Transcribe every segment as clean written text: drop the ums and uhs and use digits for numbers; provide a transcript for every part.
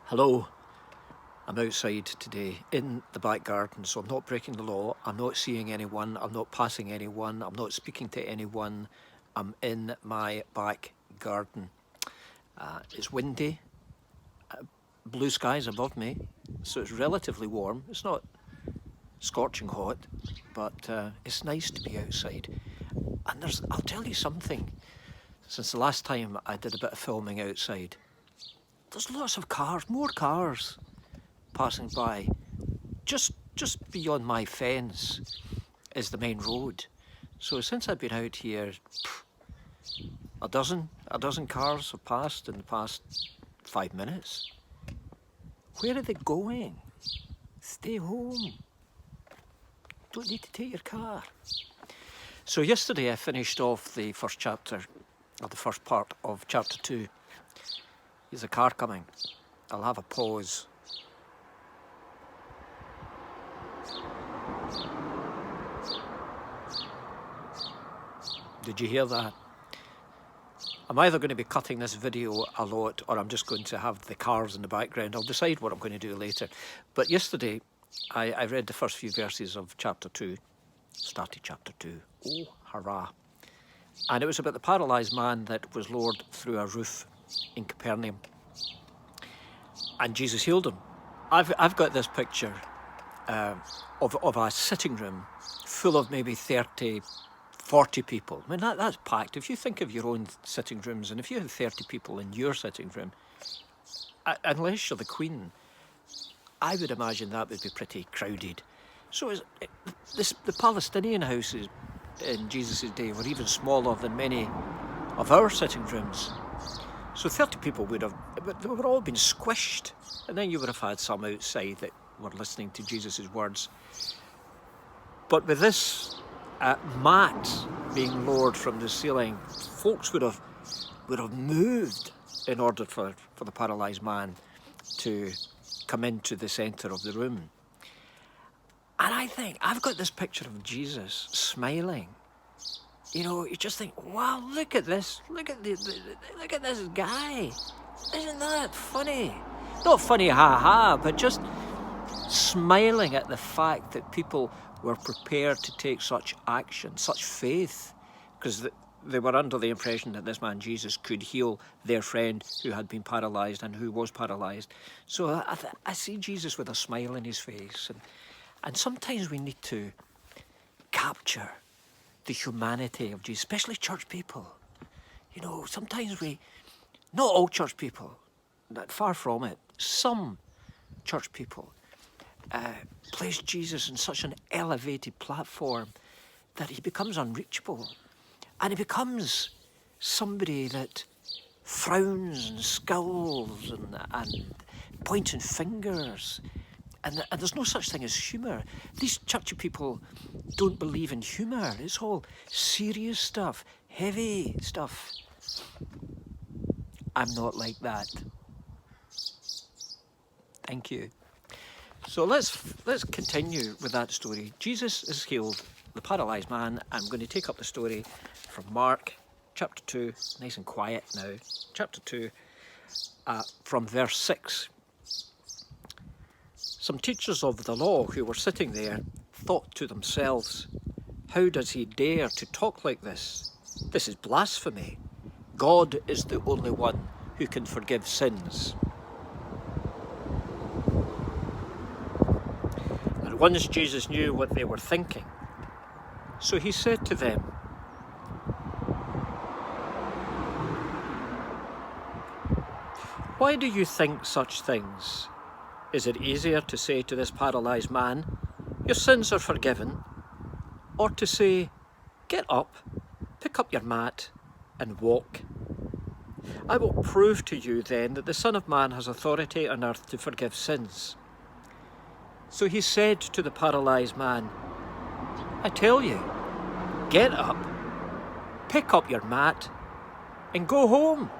Hello, I'm outside today in the back garden, so I'm not breaking the law, I'm not seeing anyone, I'm not passing anyone, I'm not speaking to anyone. I'm in my back garden. It's windy, blue skies above me, so it's relatively warm. It's not scorching hot, but it's nice to be outside. And I'll tell you something, since the last time I did a bit of filming outside, there's lots of cars, more cars passing by. Just beyond my fence is the main road. So since I've been out here, a dozen cars have passed in the past 5 minutes. Where are they going? Stay home. Don't need to take your car. So yesterday I finished off the first chapter, or the first part of chapter 2. There's a car coming. I'll have a pause. Did you hear that? I'm either going to be cutting this video a lot or I'm just going to have the cars in the background. I'll decide what I'm going to do later. But yesterday I read the first few verses of chapter 2. Started chapter 2. Oh, hurrah. And it was about the paralysed man that was lowered through a roof in Capernaum, and Jesus healed him. I've got this picture of a sitting room full of maybe 30, 40 people. I mean, that's packed. If you think of your own sitting rooms, and if you have 30 people in your sitting room, unless you're the Queen, I would imagine that would be pretty crowded. So the Palestinian houses in Jesus' day were even smaller than many of our sitting rooms. So 30 people they would all been squished. And then you would have had some outside that were listening to Jesus' words. But with this mat being lowered from the ceiling, folks would have moved in order for the paralysed man to come into the centre of the room. And I think, I've got this picture of Jesus smiling. You know, you just think, wow, look at this. Look at this guy. Isn't that funny? Not funny, ha-ha, but just smiling at the fact that people were prepared to take such action, such faith, because they were under the impression that this man Jesus could heal their friend who had been paralysed and who was paralysed. So I see Jesus with a smile on his face. And sometimes we need to capture the humanity of Jesus, especially church people. You know, sometimes not all church people, far from it, some church people place Jesus in such an elevated platform that he becomes unreachable. And he becomes somebody that frowns and scowls and pointing fingers. And there's no such thing as humour. These churchy people don't believe in humour. It's all serious stuff, heavy stuff. I'm not like that. Thank you. So let's continue with that story. Jesus has healed the paralysed man. I'm going to take up the story from Mark chapter 2, nice and quiet now. Chapter 2, from verse 6. Some teachers of the law who were sitting there thought to themselves, "How does he dare to talk like this? This is blasphemy. God is the only one who can forgive sins." And once Jesus knew what they were thinking, so he said to them, "Why do you think such things? Is it easier to say to this paralysed man, 'Your sins are forgiven,' or to say, 'Get up, pick up your mat, and walk'? I will prove to you then that the Son of Man has authority on earth to forgive sins." So he said to the paralysed man, "I tell you, get up, pick up your mat, and go home."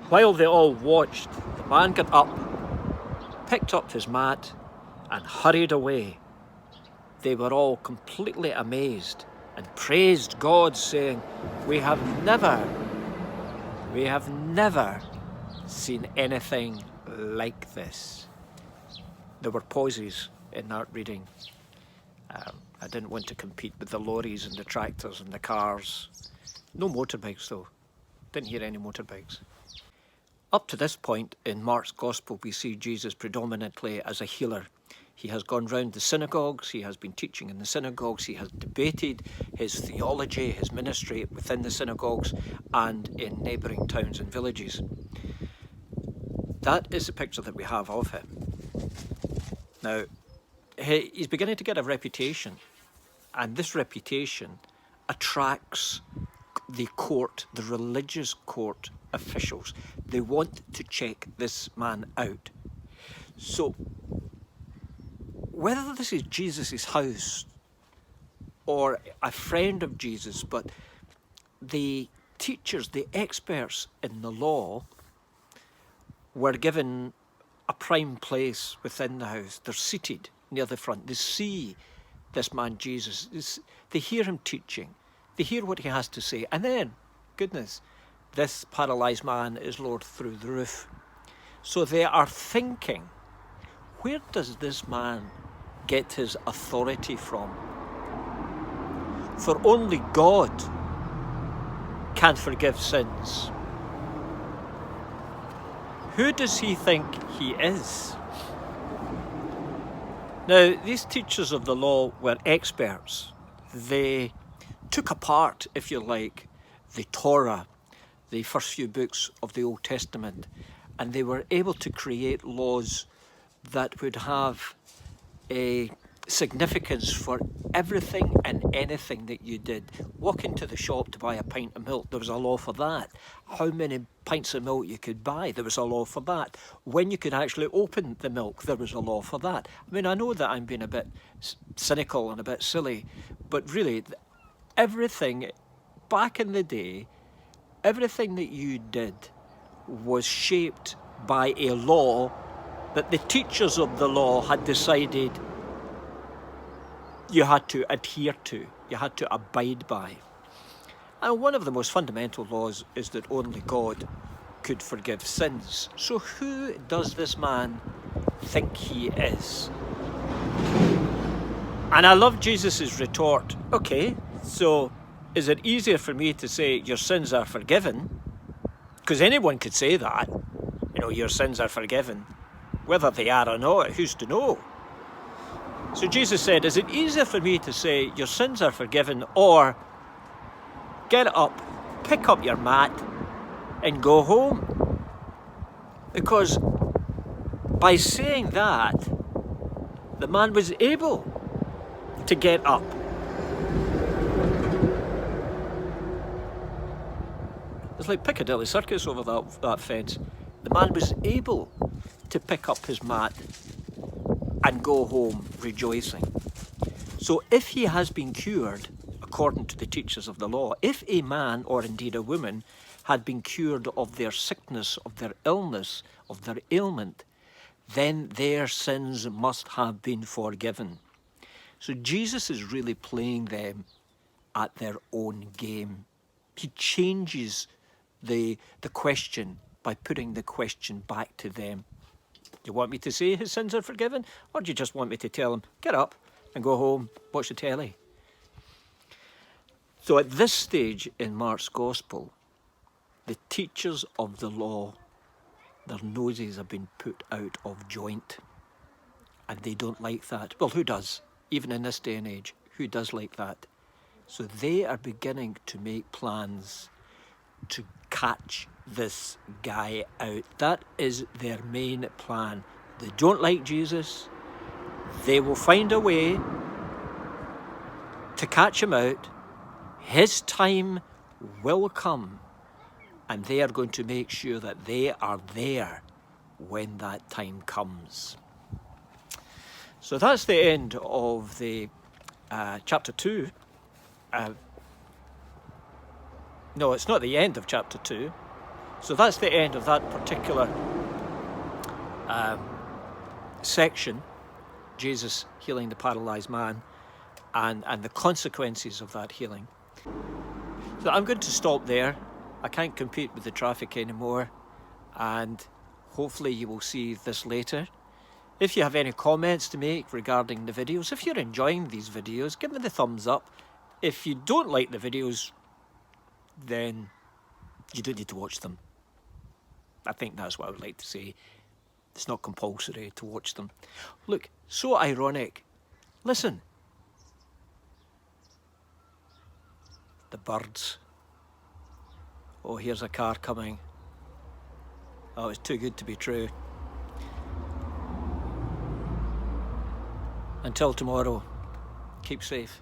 While they all watched, the man got up, picked up his mat, and hurried away. They were all completely amazed and praised God, saying, "We have never We have never seen anything like this. There were pauses in that reading. I didn't want to compete with the lorries and the tractors and the cars. No motorbikes though. Didn't hear any motorbikes. Up to this point in Mark's Gospel, we see Jesus predominantly as a healer. He has gone round the synagogues, he has been teaching in the synagogues, he has debated his theology, his ministry within the synagogues and in neighbouring towns and villages. That is the picture that we have of him. Now, he's beginning to get a reputation, and this reputation attracts the court, the religious court officials. They want to check this man out. So, whether this is Jesus' house or a friend of Jesus, but the teachers, the experts in the law, were given a prime place within the house. They're seated near the front. They see this man Jesus. They hear him teaching. They hear what he has to say. And then, goodness, this paralysed man is lowered through the roof. So they are thinking, where does this man get his authority from? For only God can forgive sins. Who does he think he is? Now, these teachers of the law were experts. They took apart, if you like, the Torah, the first few books of the Old Testament, and they were able to create laws that would have a significance for everything and anything that you did. Walk into the shop to buy a pint of milk, there was a law for that. How many pints of milk you could buy, there was a law for that. When you could actually open the milk, there was a law for that. I mean, I know that I'm being a bit cynical and a bit silly, but really, everything back in the day, everything that you did was shaped by a law that the teachers of the law had decided you had to adhere to, you had to abide by. And one of the most fundamental laws is that only God could forgive sins. So who does this man think he is? And I love Jesus' retort. Okay, so is it easier for me to say your sins are forgiven? Because anyone could say that. You know, your sins are forgiven. Whether they are or not, who's to know? So Jesus said, is it easier for me to say your sins are forgiven, or get up, pick up your mat and go home? Because by saying that, the man was able to get up. It's like Piccadilly Circus over that fence. The man was able to pick up his mat and go home rejoicing. So if he has been cured, according to the teachers of the law, if a man or indeed a woman had been cured of their sickness, of their illness, of their ailment, then their sins must have been forgiven. So Jesus is really playing them at their own game. He changes the question by putting the question back to them. Do you want me to say his sins are forgiven? Or do you just want me to tell him, get up and go home, watch the telly? So at this stage in Mark's Gospel, the teachers of the law, their noses have been put out of joint. And they don't like that. Well, who does? Even in this day and age, who does like that? So they are beginning to make plans to catch this guy out. That is their main plan. They don't like Jesus. They will find a way to catch him out. His time will come, and they are going to make sure that they are there when that time comes. So that's the end of the chapter 2. No, it's not the end of chapter 2. So that's the end of that particular section, Jesus healing the paralysed man and the consequences of that healing. So I'm going to stop there I can't compete with the traffic anymore, and hopefully you will see this later. If you have any comments to make regarding the videos, if you're enjoying these videos, give me the thumbs up. If you don't like the videos, then you don't need to watch them. I think that's what I would like to say. It's not compulsory to watch them. Look, so ironic. Listen. The birds. Oh, here's a car coming. Oh, it's too good to be true. Until tomorrow, keep safe.